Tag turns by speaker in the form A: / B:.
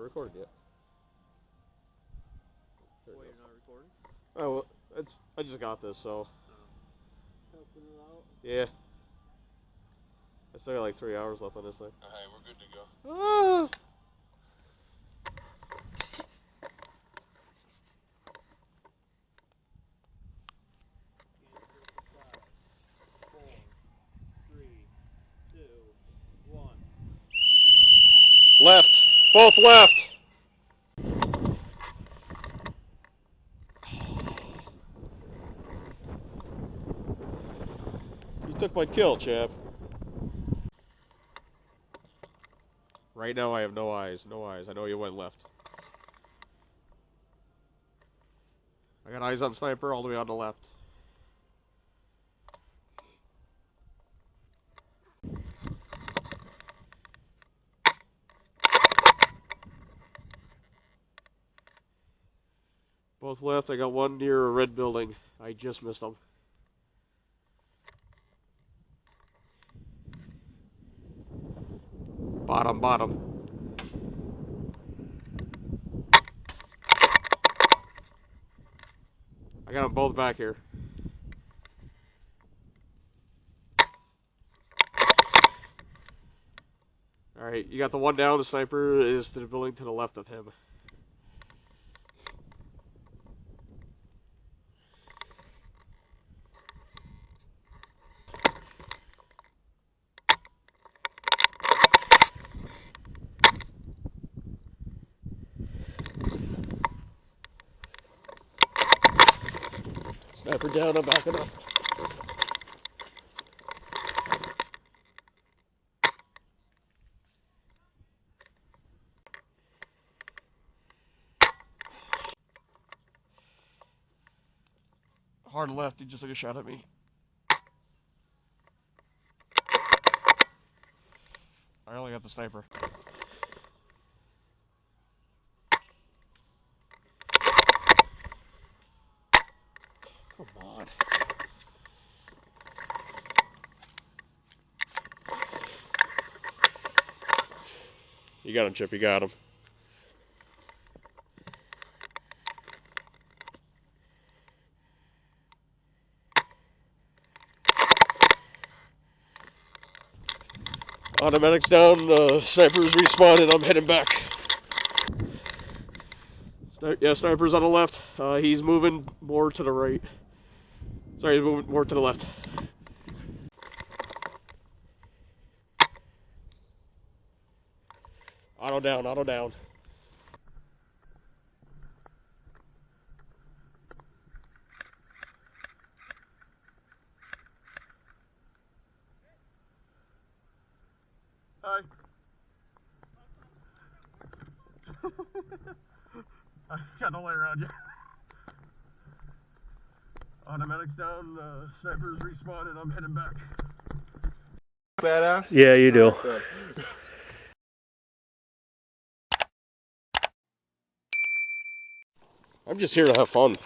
A: recorded yet.
B: Wait, you're not recording?
A: Oh, well, I just got this, so.
B: Testing it out?
A: Yeah. I still got like 3 hours left on this thing.
C: Alright, we're good to go.
A: Ah! Left. Both left. You took my kill, chap. Right now I have no eyes. No eyes. I know you went left. I got eyes on sniper all the way on the left. Both left. I got one near a red building. I just missed them. Bottom, bottom. I got them both back here. Alright, you got the one down. The sniper is to the building to the left of him. Sniper down, I'm backing up. Hard left, he just took a shot at me. I only got the sniper. Come on. You got him, Chip, you got him. Automatic down, sniper's respawning, I'm heading back. Yeah, sniper's on the left. He's moving more to the right. Sorry, he's moving more to the left. Auto down, auto down. Hi. I got no way around you. Automatics down, sniper's respawning, I'm heading back.
C: Badass?
D: Yeah, you do.
A: I'm just here to have fun.